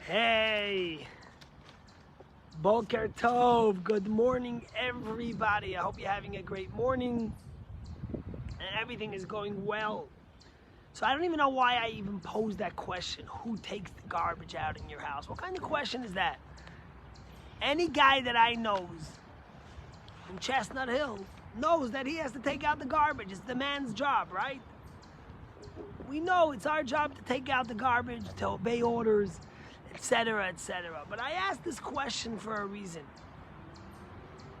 Hey, Boker Tov, good morning everybody. I hope you're having a great morning and everything is going well. So I don't even know why I even posed that question. Who takes the garbage out in your house? What kind of question is that? Any guy that I knows in Chestnut Hill knows that he has to take out the garbage. It's the man's job, right? We know it's our job to take out the garbage, to obey orders, etc., etc. But I asked this question for a reason.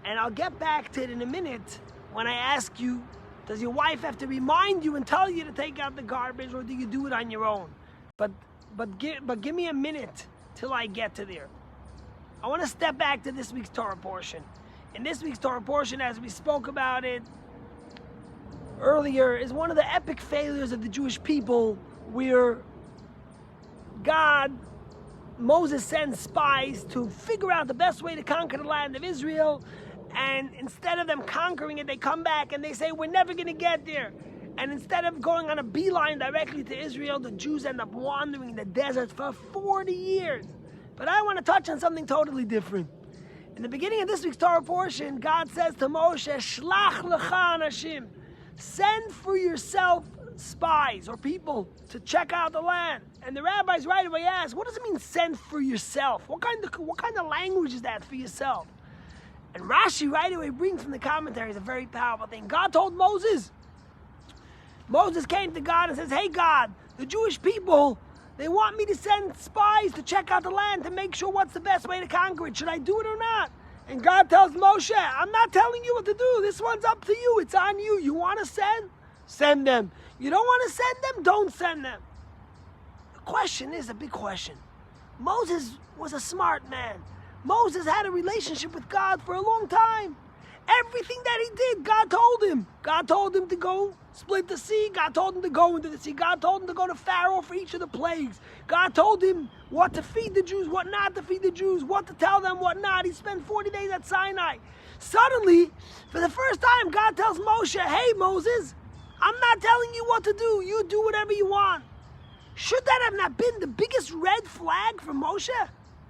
And I'll get back to it in a minute when I ask you, does your wife have to remind you and tell you to take out the garbage, or do you do it on your own? But give me a minute till I get to there. I want to step back to this week's Torah portion. In this week's Torah portion, as we spoke about it earlier, is one of the epic failures of the Jewish people, where Moses sends spies to figure out the best way to conquer the land of Israel, and instead of them conquering it, they come back and they say, we're never going to get there. And instead of going on a beeline directly to Israel, the Jews end up wandering in the desert for 40 years. But I want to touch on something totally different. In the beginning of this week's Torah portion, God says to Moshe, Shlach lecha anashim, send for yourself spies or people to check out the land. And the rabbis right away ask, what does it mean, send for yourself? What kind of language is that, for yourself? And Rashi right away brings from the commentaries a very powerful thing. God told Moses came to God and says, hey God, the Jewish people, they want me to send spies to check out the land to make sure what's the best way to conquer it. Should I do it or not? And God tells Moshe, I'm not telling you what to do. This one's up to you. It's on you. You want to send? Send them. You don't want to send them? Don't send them. The question is a big question. Moses was a smart man. Moses had a relationship with God for a long time. Everything that he did, God told him. God told him to go split the sea. God told him to go into the sea. God told him to go to Pharaoh for each of the plagues. God told him what to feed the Jews, what not to feed the Jews, what to tell them, what not. He spent 40 days at Sinai. Suddenly, for the first time, God tells Moshe, hey Moses, I'm not telling you what to do. You do whatever you want. Should that have not been the biggest red flag for Moshe?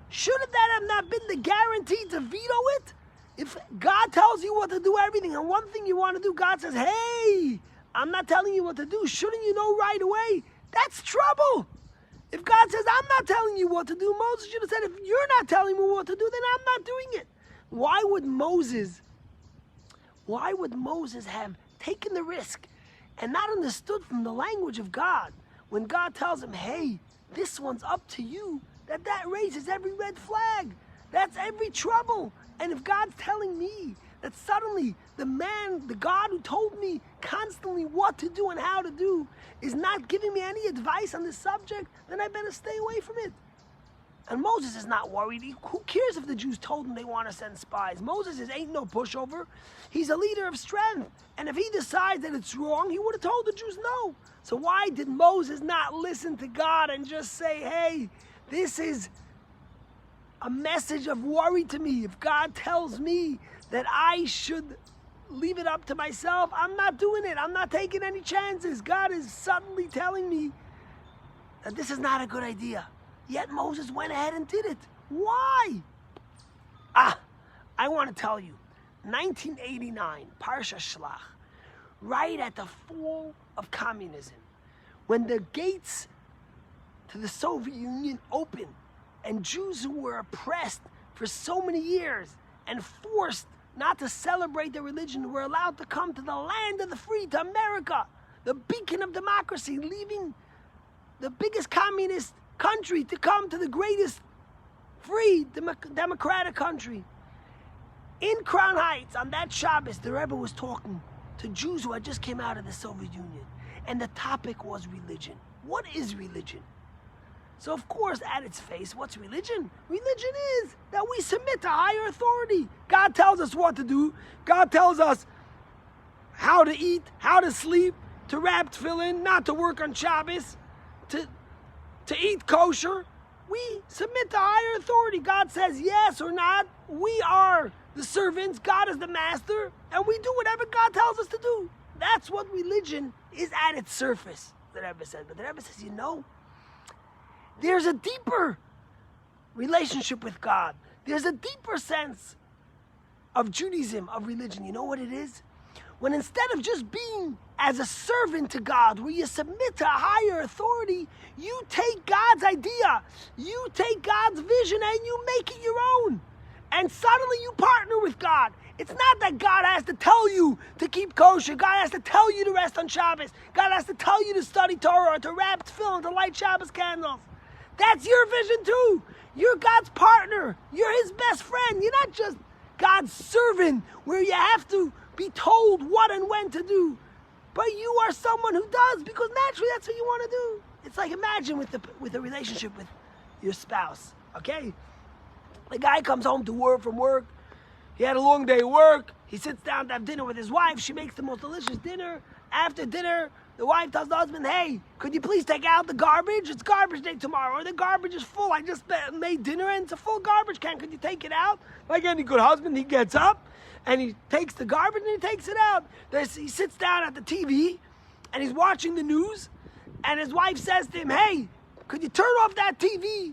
Should that have not been the guarantee to veto it? If God tells you what to do, everything, and one thing you want to do, God says, hey, I'm not telling you what to do. Shouldn't you know right away? That's trouble. If God says, I'm not telling you what to do, Moses should have said, if you're not telling me what to do, then I'm not doing it. Why would Moses have taken the risk and not understood from the language of God, when God tells him, hey, this one's up to you, that raises every red flag. That's every trouble. And if God's telling me that suddenly the God who told me constantly what to do and how to do, is not giving me any advice on this subject, then I better stay away from it. And Moses is not worried. Who cares if the Jews told him they want to send spies? Moses ain't no pushover. He's a leader of strength. And if he decides that it's wrong, he would have told the Jews no. So why did Moses not listen to God and just say, hey, this is a message of worry to me. If God tells me that I should leave it up to myself, I'm not doing it. I'm not taking any chances. God is suddenly telling me that this is not a good idea. Yet Moses went ahead and did it. Why? I want to tell you, 1989, Parsha Shlach, right at the fall of communism, when the gates to the Soviet Union opened, and Jews who were oppressed for so many years and forced not to celebrate their religion were allowed to come to the land of the free, to America, the beacon of democracy, leaving the biggest communist country to come to the greatest free democratic country. In Crown Heights, on that Shabbos, the Rebbe was talking to Jews who had just came out of the Soviet Union, and the topic was religion. What is religion? So of course, at its face, what's religion? Religion is that we submit to higher authority. God tells us what to do. God tells us how to eat, how to sleep, to wrap tefillin, not to work on Shabbos, to eat kosher. We submit to higher authority. God says yes or not. We are the servants. God is the master. And we do whatever God tells us to do. That's what religion is at its surface, the Rebbe said. But the Rebbe says, there's a deeper relationship with God. There's a deeper sense of Judaism, of religion. You know what it is? When instead of just being as a servant to God, where you submit to a higher authority, you take God's idea, you take God's vision, and you make it your own. And suddenly you partner with God. It's not that God has to tell you to keep kosher. God has to tell you to rest on Shabbos. God has to tell you to study Torah, or to wrap tefillin, to light Shabbos candles. That's your vision too. You're God's partner. You're His best friend. You're not just God's servant, where you have to be told what and when to do. But you are someone who does, because naturally that's what you want to do. It's like, imagine with a relationship with your spouse, okay? The guy comes home from work. He had a long day of work. He sits down to have dinner with his wife. She makes the most delicious dinner. After dinner, the wife tells the husband, hey, could you please take out the garbage? It's garbage day tomorrow, or the garbage is full. I just made dinner and it's a full garbage can. Could you take it out? Like any good husband, he gets up and he takes the garbage and he takes it out. He sits down at the TV and he's watching the news, and his wife says to him, hey, could you turn off that TV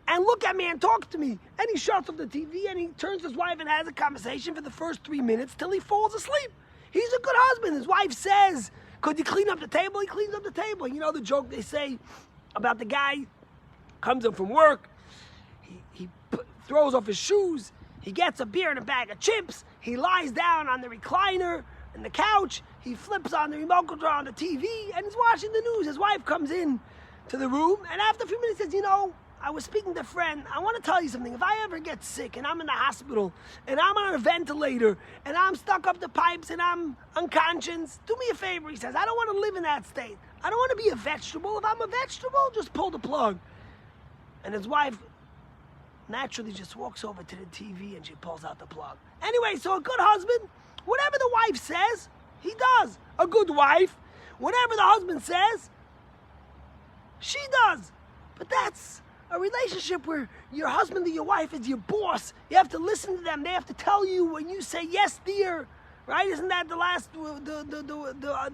and look at me and talk to me? And he shuts off the TV and he turns to his wife and has a conversation for the first 3 minutes till he falls asleep. He's a good husband. His wife says, could you clean up the table? He cleans up the table. You know the joke they say about the guy comes in from work, he throws off his shoes, he gets a beer and a bag of chips, he lies down on the recliner and the couch, he flips on the remote control on the TV, and he's watching the news. His wife comes in to the room, and after a few minutes says, you know, I was speaking to a friend. I want to tell you something. If I ever get sick and I'm in the hospital and I'm on a ventilator and I'm stuck up the pipes and I'm unconscious, do me a favor, he says. I don't want to live in that state. I don't want to be a vegetable. If I'm a vegetable, just pull the plug. And his wife naturally just walks over to the TV and she pulls out the plug. Anyway, so a good husband, whatever the wife says, he does. A good wife, whatever the husband says, she does. But that's a relationship where your husband or your wife is your boss. You have to listen to them. They have to tell you when you say yes, dear. Right? Isn't that the last?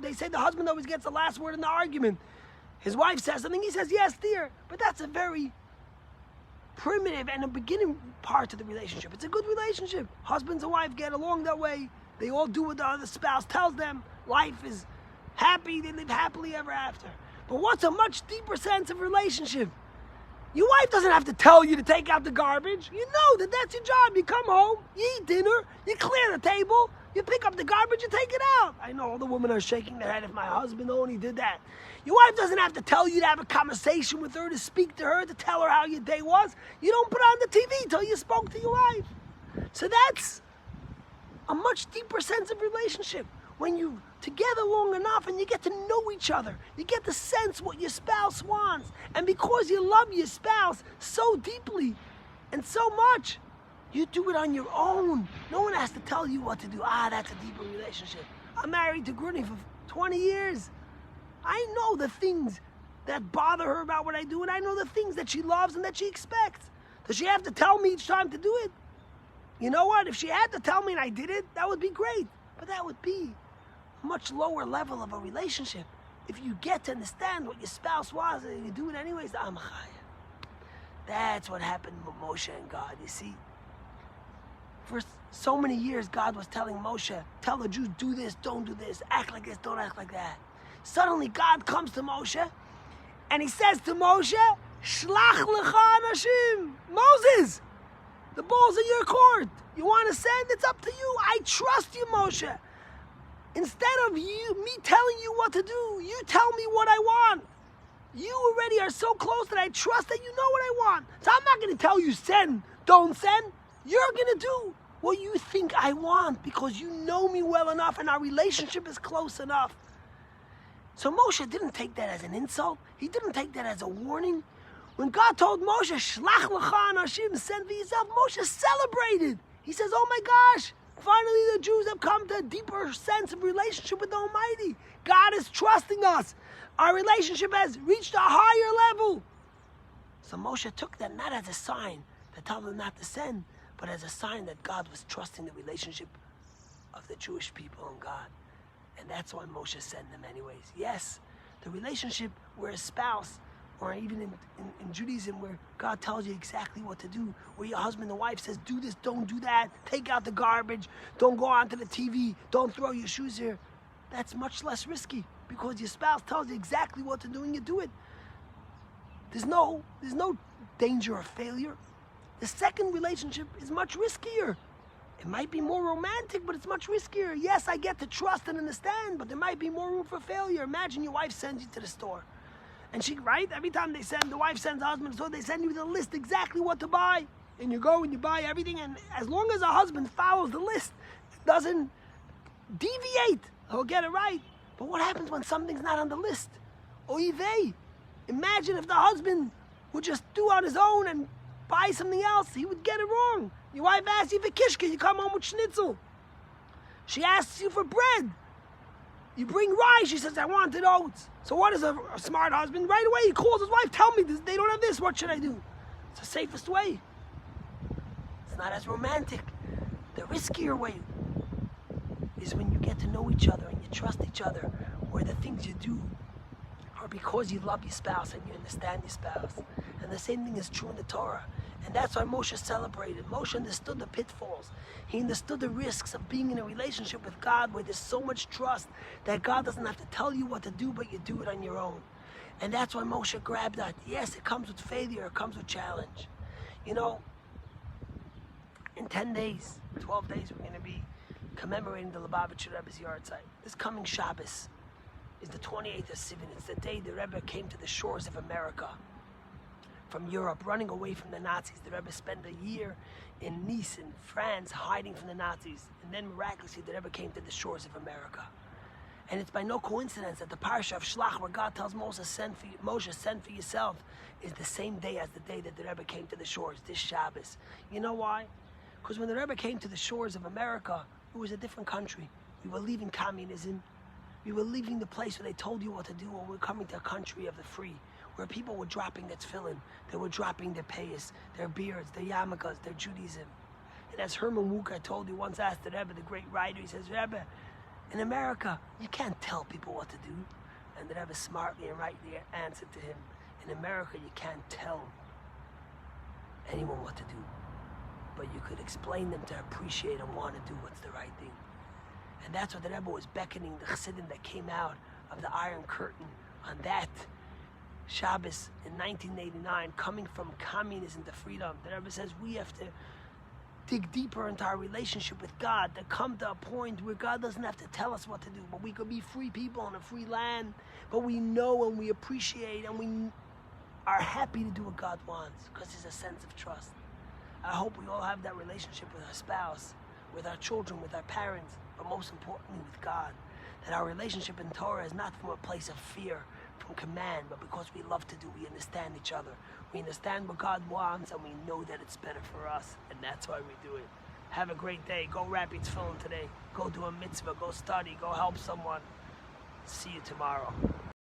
They say the husband always gets the last word in the argument. His wife says something, he says yes, dear. But that's a very primitive and a beginning part of the relationship. It's a good relationship. Husbands and wife get along that way. They all do what the other spouse tells them. Life is happy. They live happily ever after. But what's a much deeper sense of relationship? Your wife doesn't have to tell you to take out the garbage. You know that that's your job. You come home, you eat dinner, you clear the table, you pick up the garbage, you take it out. I know all the women are shaking their head if my husband only did that. Your wife doesn't have to tell you to have a conversation with her, to speak to her, to tell her how your day was. You don't put on the TV till you spoke to your wife. So that's a much deeper sense of relationship. When you together long enough and you get to know each other, you get to sense what your spouse wants. And because you love your spouse so deeply and so much, you do it on your own. No one has to tell you what to do. That's a deeper relationship. I'm married to Gruni for 20 years. I know the things that bother her about what I do, and I know the things that she loves and that she expects. Does she have to tell me each time to do it? You know what? If she had to tell me and I did it, that would be great. But that would be a much lower level of a relationship. If you get to understand what your spouse wants and you do it anyways, that's what happened with Moshe and God, you see. For so many years, God was telling Moshe, tell the Jews, do this, don't do this, act like this, don't act like that. Suddenly, God comes to Moshe, and he says to Moshe, Shlach lecha anashim. Moses, the ball's in your court. You want to send? It's up to you. I trust you, Moshe. Instead of me telling you what to do, you tell me what I want. You already are so close that I trust that you know what I want. So I'm not going to tell you send, don't send. You're going to do what you think I want because you know me well enough and our relationship is close enough. So Moshe didn't take that as an insult. He didn't take that as a warning. When God told Moshe, Shlach lecha anashim, send for yourself, Moshe celebrated. He says, oh my gosh, finally the Jews have come to a deeper sense of relationship with the Almighty. God is trusting us. Our relationship has reached a higher level. So Moshe took that not as a sign to tell them not to send, but as a sign that God was trusting the relationship of the Jewish people and God. And that's why Moshe sent them anyways. Yes, the relationship where a spouse or even in Judaism where God tells you exactly what to do, where your husband and wife says, do this, don't do that, take out the garbage, don't go onto the TV, don't throw your shoes here, that's much less risky because your spouse tells you exactly what to do and you do it. There's no danger of failure. The second relationship is much riskier. It might be more romantic, but it's much riskier. Yes, I get to trust and understand, but there might be more room for failure. Imagine your wife sends you to the store. And she, right? Every time the wife sends the husband to the store, they send you the list exactly what to buy. And you go and you buy everything. And as long as a husband follows the list, doesn't deviate, he'll get it right. But what happens when something's not on the list? Oy vey. Imagine if the husband would just do on his own and buy something else. He would get it wrong. Your wife asks you for kishka, you come home with schnitzel. She asks you for bread. You bring rye, she says, I wanted oats. So what is a smart husband? Right away he calls his wife, tell me this, they don't have this, what should I do? It's the safest way. It's not as romantic. The riskier way is when you get to know each other and you trust each other, where the things you do are because you love your spouse and you understand your spouse. And the same thing is true in the Torah. And that's why Moshe celebrated. Moshe understood the pitfalls. He understood the risks of being in a relationship with God where there's so much trust that God doesn't have to tell you what to do, but you do it on your own. And that's why Moshe grabbed that. Yes, it comes with failure, it comes with challenge. You know, in 10 days, 12 days, we're going to be commemorating the Lubavitcher Rebbe's yahrzeit. This coming Shabbos is the 28th of Sivan. It's the day the Rebbe came to the shores of America from Europe, running away from the Nazis. The Rebbe spent a year in Nice, in France, hiding from the Nazis. And then miraculously, the Rebbe came to the shores of America. And it's by no coincidence that the parasha of Shlach, where God tells Moshe, send for yourself, is the same day as the day that the Rebbe came to the shores, this Shabbos. You know why? Because when the Rebbe came to the shores of America, it was a different country. We were leaving communism. We were leaving the place where they told you what to do, and we're coming to a country of the free, where people were dropping their tefillin, they were dropping their payas, their beards, their yarmulkes, their Judaism. And as Herman Wuka told you, once asked the Rebbe, the great writer, he says, Rebbe, in America, you can't tell people what to do. And the Rebbe smartly and rightly answered to him, in America, you can't tell anyone what to do, but you could explain them to appreciate and want to do what's the right thing. And that's what the Rebbe was beckoning the Chassidim that came out of the Iron Curtain on that Shabbos in 1989, coming from communism to freedom. The Rebbe says we have to dig deeper into our relationship with God, to come to a point where God doesn't have to tell us what to do, but we could be free people in a free land, but we know and we appreciate and we are happy to do what God wants because there's a sense of trust. I hope we all have that relationship with our spouse, with our children, with our parents, but most importantly with God. That our relationship in Torah is not from a place of fear, from command, but because we love to do, we understand each other. We understand what God wants and we know that it's better for us, and that's why we do it. Have a great day. Go wrap your tefillin today. Go do a mitzvah. Go study. Go help someone. See you tomorrow.